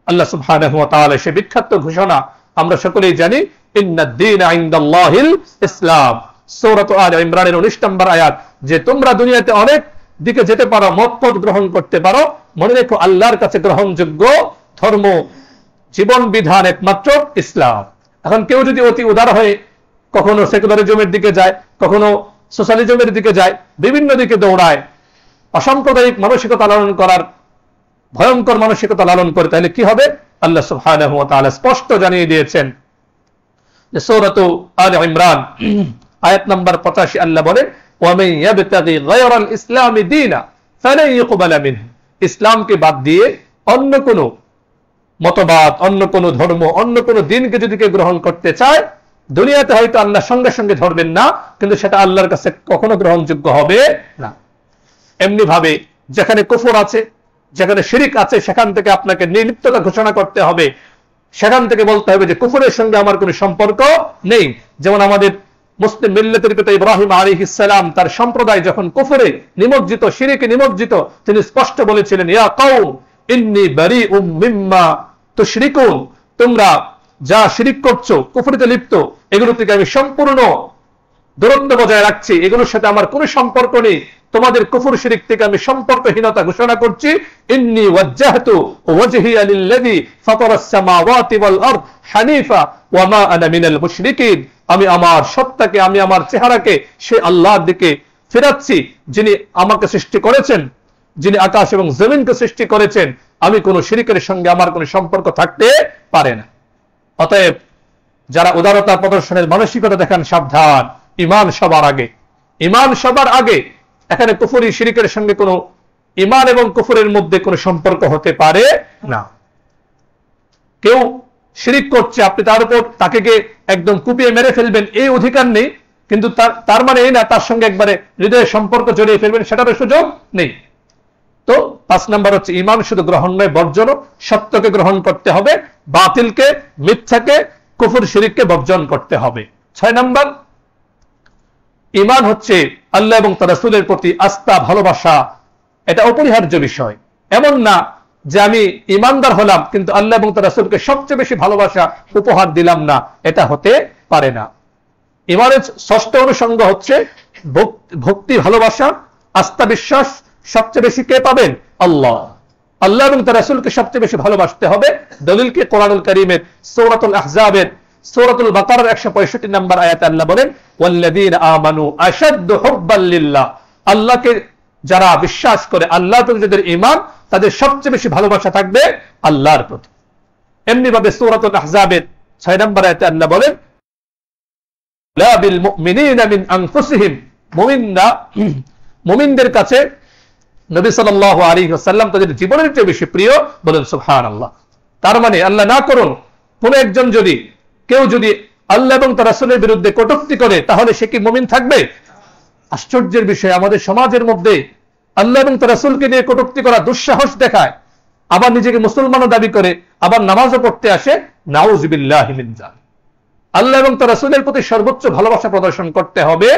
আল্লাহ সুবহানাহু ওয়া তাআলা সে বিখ্যাত ঘোষণা আমরা সকলেই জানি, ইন্নাদ দীনা ইনদাল্লাহিল ইসলাম, সূরা আলে ইমরানের 19 নম্বর আয়াত, যে তোমরা দুনিয়াতে অনেক দিকে যেতে পারো, মতপথ গ্রহণ করতে পারো, মনে রেখো আল্লাহর কাছে গ্রহণযোগ্য ধর্ম, জীবন বিধান একমাত্র ইসলাম। এখন কেউ যদি অতি উদার হয়ে কখনো সেকুলারিজমের দিকে যায়, কখনো সোশ্যালিজমের দিকে যায়, বিভিন্ন দিকে দৌড়ায়, অসাম্প্রদায়িক মানসিকতা লালন করার, ভয়ঙ্কর মানসিকতা লালন করে, তাহলে কি হবে? আল্লাহ সুবহানাহু ওয়া তাআলা স্পষ্ট জানিয়ে দিয়েছেন যে সূরা আলে ইমরান আয়াত নাম্বার 85 আল্লাহ বলে ওয়ামান ইয়াবতাগি গায়রাল ইসলামি দীনা ফালান ইউকবালা মিনহু, ইসলামকে বাদ দিয়ে অন্য কোন মতবাদ, অন্য কোন ধর্ম, অন্য কোন দিনকে যদি কেউ গ্রহণ করতে চায়, দুনিয়াতে হয়তো আল্লাহ সঙ্গে সঙ্গে ধরবেন না, কিন্তু সেটা আল্লাহর কাছে কখনো গ্রহণযোগ্য হবে না। এমনি ভাবে যেখানে কুফর আছে, যেখানে শিরিক আছে, সেখান থেকে আপনাকে নির্লিপ্ততা ঘোষণা করতে হবে, সেখান থেকে বলতে হবে যে কুফরের সঙ্গে আমার কোনো সম্পর্ক নেই। যেমন আমাদের মুসলিম মিল্লাতের পিতা ইব্রাহিম আলাইহিস সালাম, তার সম্প্রদায় যখন কুফরে নিমজ্জিত, শিরকে নিমজ্জিত, তিনি স্পষ্ট বলেছিলেন, ইয়া কওম ইন্নী বারিউম মিম্মা তুশরিকুন, তোমরা যা শিরিক করছো, কুফরিতে লিপ্ত, এগুলো থেকে আমি সম্পূর্ণ দূরত্ব বজায় রাখছি, এগুলোর সাথে আমার কোনো সম্পর্ক নেই, তোমাদের কুফর শিরিক থেকে আমি সম্পর্কহীনতা ঘোষণা করছি। ইন্নী ওয়াজ্জাহতু ওয়াজহিয়া লিল্লাযী ফাতারাস সামাওয়াতি ওয়াল আরদ হানিফা ওয়া মা আনা মিনাল মুশরিকিন, আমি আমার সত্তাকে, আমি আমার চেহারাকে সে আল্লাহর দিকে ফেরাচ্ছি যিনি আমাকে সৃষ্টি করেছেন, যিনি আকাশ এবং জমিনকে সৃষ্টি করেছেন, আমি কোন শিরিকের সঙ্গে আমার কোনো সম্পর্ক থাকতে পারে না। অতএব যারা উদারতা প্রদর্শনের মানসিকতা দেখান, সাবধান, ঈমান সবার আগে, ঈমান সবার আগে। এখানে কুফরি শিরিকের সঙ্গে কোনো ঈমান এবং কুফরের মধ্যে কোনো সম্পর্ক হতে পারে না। কেউ শিরিক করছে, আপনি তার উপর তাকে একদম কুপিয়ে মেরে ফেলবেন এই অধিকার নেই, কিন্তু তার মানে এই না তার সঙ্গে একবারে হৃদয়ের সম্পর্ক জড়িয়ে ফেলবেন, সেটারও সুযোগ নেই। তো 5 নাম্বার হচ্ছে ঈমান শুধু গ্রহণ নয়, বর্জন। সত্যকে গ্রহণ করতে হবে, বাতিলকে, মিথ্যাকে, কুফর শিরিককে বর্জন করতে হবে। 6 নাম্বার, ঈমান হচ্ছে আল্লাহ এবং তার রাসূলের প্রতি আস্থা, ভালোবাসা, এটা অপরিহার্য বিষয়। এমন না যে আমি ঈমানদার হলাম কিন্তু আল্লাহ এবং তার রাসূলকে সবচেয়ে বেশি ভালোবাসা উপহার দিলাম না, এটা হতে পারে না। ঈমানের 6ষ্ঠ অনুষঙ্গ হচ্ছে ভক্তি, ভালোবাসা, আস্থা, বিশ্বাস। সবচেয়ে বেশি কে পাবেন? আল্লাহ। আল্লাহ এবং তার রাসূলকে সবচেয়ে বেশি ভালোবাসতে হবে। দলিল কি? কোরআনুল কারীমের সূরাতুল আহজাবের সূরাতুল বাকারার 165 নম্বর আয়াতে আল্লাহ বলেন, ওয়াল্লাযীনা আমানু আশাদ্দু হুব্বাল লিল্লাহ, আল্লাহকে যারা বিশ্বাস করে, আল্লাহর প্রতি যাদের ঈমান, তাদের সবচেয়ে বেশি ভালোবাসা থাকবে আল্লাহর প্রতি। এমনি ভাবে সূরাতুল আহজাবের 6 নম্বর আয়াতে আল্লাহ বলেন, লা বিল মুমিনিনা মিন আনফুসিহিম, মুমিনদের কাছে নবী সাল্লাল্লাহু আলাইহি ওয়াসাল্লাম তাদের জীবনের চেয়ে বেশি প্রিয়। বলেন সুবহানাল্লাহ। তার মানে আল্লাহ না করুন, কোন একজন কেউ যদি আল্লাহ এবং তার রাসূলের বিরুদ্ধে কটূক্তি করে, তাহলে সে কি মুমিন থাকবে? আশ্চর্যের বিষয়, আমাদের সমাজের মধ্যে আল্লাহ এবং তার রাসূলকে নিয়ে কটূক্তি করা, দুঃসাহস দেখায়, আবার নিজেকে মুসলমানও দাবি করে, আবার নামাজও পড়তে আসে। নাউযুবিল্লাহি মিন যালিক। আল্লাহ এবং তার রাসূলের প্রতি সর্বোচ্চ ভালোবাসা প্রদর্শন করতে হবে।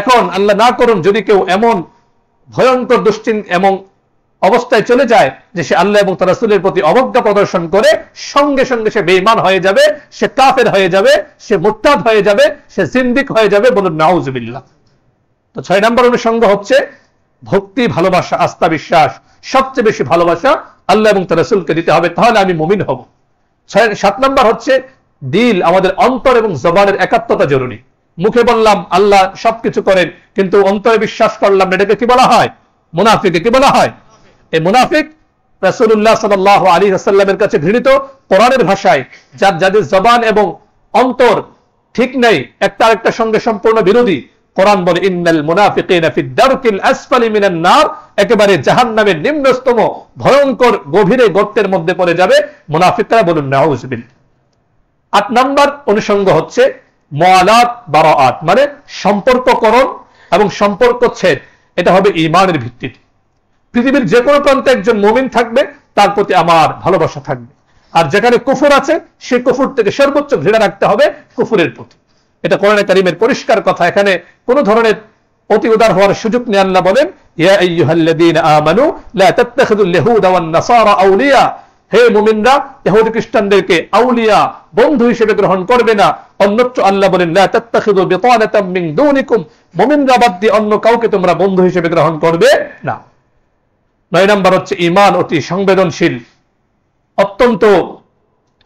এখন আল্লাহ না করুন যদি কেউ এমন ভয়ঙ্কর দুশ্চিন্তা এমন অবস্থায় চলে যায় যে সে আল্লাহ এবং তার রাসূলের প্রতি অবজ্ঞা প্রদর্শন করে, সঙ্গে সঙ্গে সে বেঈমান হয়ে যাবে, সে কাফের হয়ে যাবে, সে মুরতাদ হয়ে যাবে, সে জিন্দিক হয়ে যাবে। বলুন নাউযুবিল্লাহ। তো 6 নম্বর অনুষঙ্গ হচ্ছে ভক্তি, ভালোবাসা, আস্থা, বিশ্বাস। সবচেয়ে বেশি ভালোবাসা আল্লাহ এবং তার রাসূলকে দিতে হবে, তাহলে আমি মুমিন হব। 7 নম্বর হচ্ছে দিল, আমাদের অন্তর এবং জবানের একাত্মতা জরুরি। মুখে বললাম আল্লাহ সবকিছু করেন, কিন্তু অন্তরে বিশ্বাস করলাম, এটাকে কি বলা হয়? মুনাফিক। কি বলা হয়? এই মুনাফিক রাসূলুল্লাহ সাল্লাল্লাহু আলাইহি ওয়াসাল্লামের কাছে ঘৃণিত। কোরআনের ভাষায় যাদের জবান এবং অন্তর ঠিক নেই, একটা আরেকটার সঙ্গে সম্পূর্ণ বিরোধী, কোরআন বলে ইন্নাল মুনাফিকিনা ফিদ দারকিল আসফালি মিনান নার, একেবারে জাহান্নামের নিম্নতম ভয়ঙ্কর গভীরে গর্তের মধ্যে পড়ে যাবে মুনাফিকরা। বলুন নাউযুবিল্লাহ। 8 নম্বর অনুষঙ্গ হচ্ছে মুআলাত বারাআত, মানে সম্পর্ককরণ এবং সম্পর্ক ছেদ। এটা হবে ঈমানের ভিত্তিতে। পৃথিবীর যে কোনো প্রান্তে একজন মুমিন থাকবে, তার প্রতি আমার ভালোবাসা থাকবে। আর যেখানে কুফর আছে, সেই কুফর থেকে সর্বোচ্চ ঘৃণা রাখতে হবে কুফরের প্রতি। এটা কোরআনে কারীমের পরিষ্কার কথা, এখানে কোন ধরনের অতি উদার হওয়ার সুযোগ নেই। আল্লাহ বলেন, ইয়া আইয়ুহাল্লাযীনা আমানু লা তাত্তাখিযুল ইয়াহুদা ওয়ান নাসারা আউলিয়া, হে মুমিনরা ইহুদি খ্রিস্টানদেরকে আউলিয়া, বন্ধু হিসেবে গ্রহণ করবে না। অন্যত্র আল্লাহ বলেন, লা তাত্তাখিযু বিতানাতাম মিন দুনিকুম, মুমিনরা বাদ দিয়ে অন্য কাউকে তোমরা বন্ধু হিসেবে গ্রহণ করবে না। 9 নম্বর হচ্ছে ঈমান অতি সংবেদনশীল, অত্যন্ত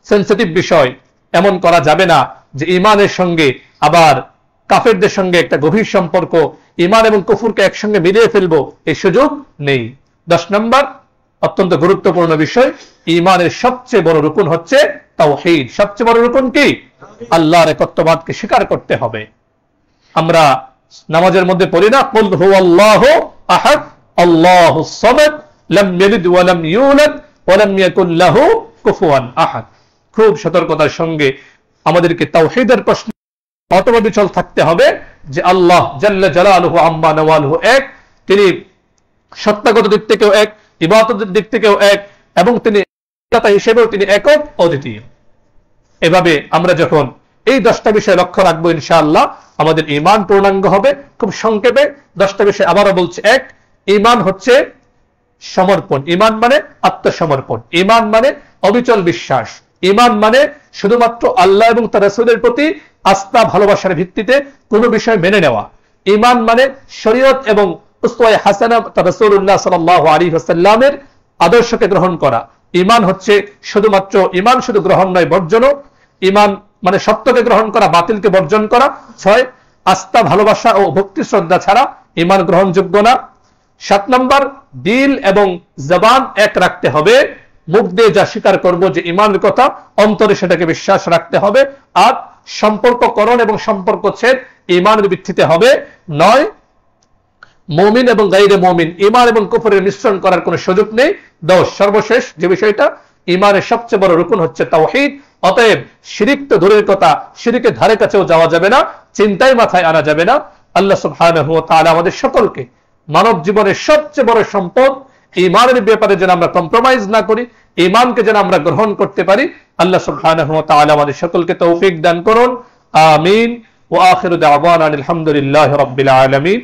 সেনসিটিভ বিষয়। এমন করা যাবে না যে ঈমানের সঙ্গে আবার কাফেরদের সঙ্গে একটা গভীর সম্পর্ক, ঈমান এবং কুফরকে একসঙ্গে মিলিয়ে ফেলবো, এই সুযোগ নেই। 10 নম্বর অত্যন্ত গুরুত্বপূর্ণ বিষয়, ঈমানের সবচেয়ে বড় রুকন হচ্ছে তাওহীদ। সবচেয়ে বড় রুকন কি? আল্লাহর একত্ববাদকে স্বীকার করতে হবে। আমরা নামাজের মধ্যে পড়ি না কুল হুয়াল্লাহু আহাদ আল্লাহুস সামাদ লাম ইয়ালিদ ওয়া লাম ইউলাদ ওয়া লাম ইয়াকুল লাহু কুফুয়ান আহাদ। খুব সতর্কতার সঙ্গে আমাদেরকে তাওহীদের প্রশ্ন অটবিচল থাকতে হবে যে আল্লাহ জাল্লা জালালুহু আম্মা নাওয়ালুহু এক, তিনি সত্তাগত দিক থেকেও এক, ইবাদতের দিক থেকেও এক, এবং তিনি দাতা হিসেবেও তিনি একক অদ্বিতীয়। এভাবে আমরা যখন এই 10টা বিষয় লক্ষ্য রাখবো ইনশাআল্লাহ আমাদের ঈমান পূর্ণাঙ্গ হবে। খুব সংক্ষেপে 10টা বিষয় আবারও বলছি। এক, ঈমান হচ্ছে সমর্পণ, ঈমান মানে আত্মসমর্পণ, ঈমান মানে অবিচল বিশ্বাস, ঈমান মানে শুধুমাত্র আল্লাহ এবং তার রাসূলের প্রতি আস্থা ভালোবাসার ভিত্তিতে কোনো বিষয় মেনে নেওয়া। ঈমান মানে শরীয়ত এবং উসওয়ায়ে হাসানা তার রাসূলুল্লাহ সাল্লাল্লাহু আলাইহি ওয়াসাল্লামের আদর্শকে গ্রহণ করা। ঈমান হচ্ছে শুধুমাত্র ঈমান শুধু গ্রহণ নয়, বর্জনও। ঈমান মানে সত্যকে গ্রহণ করা, বাতিলকে বর্জন করা। 6, আস্থা ভালোবাসা ও ভক্তি শ্রদ্ধা ছাড়া ঈমান গ্রহণযোগ্য না। 7 নম্বর, দিল এবং জবান এক রাখতে হবে। মুখ দিয়ে যা স্বীকার করব যে ঈমানের কথা, অন্তরে সেটাকে বিশ্বাস রাখতে হবে। 8, সম্পর্ককরণ এবং সম্পর্ক ছেদ ঈমানের ভিত্তিতে হবে। 9, মুমিন এবং গায়রে মুমিন ঈমান এবং কুফরের মিশ্রণ করার কোনো সুযোগ নেই। 10, সর্বশেষ যে বিষয়টা, ঈমানের সবচেয়ে বড় রুকন হচ্ছে তাওহীদ। অতএব শিরিক তো দূরের কথা, শিরিকের ধারে কাছেও যাওয়া যাবে না, চিন্তায় মাথায় আনা যাবে না। আল্লাহ সুবহানাহু ওয়া তাআলা আমাদের সকলকে মানব জীবনের সবচেয়ে বড় সম্পদ ঈমানের ব্যাপারে যেন আমরা কম্প্রোমাইজ না করি, ঈমানকে যেন আমরা গ্রহণ করতে পারি। আল্লাহ সুবহানাহু ওয়া তাআলা আমাদের সকলকে তৌফিক দান করুন। আমিন। ওয়া আখিরু দাওয়ানা আলহামদুলিল্লাহি রাব্বিল আলামিন।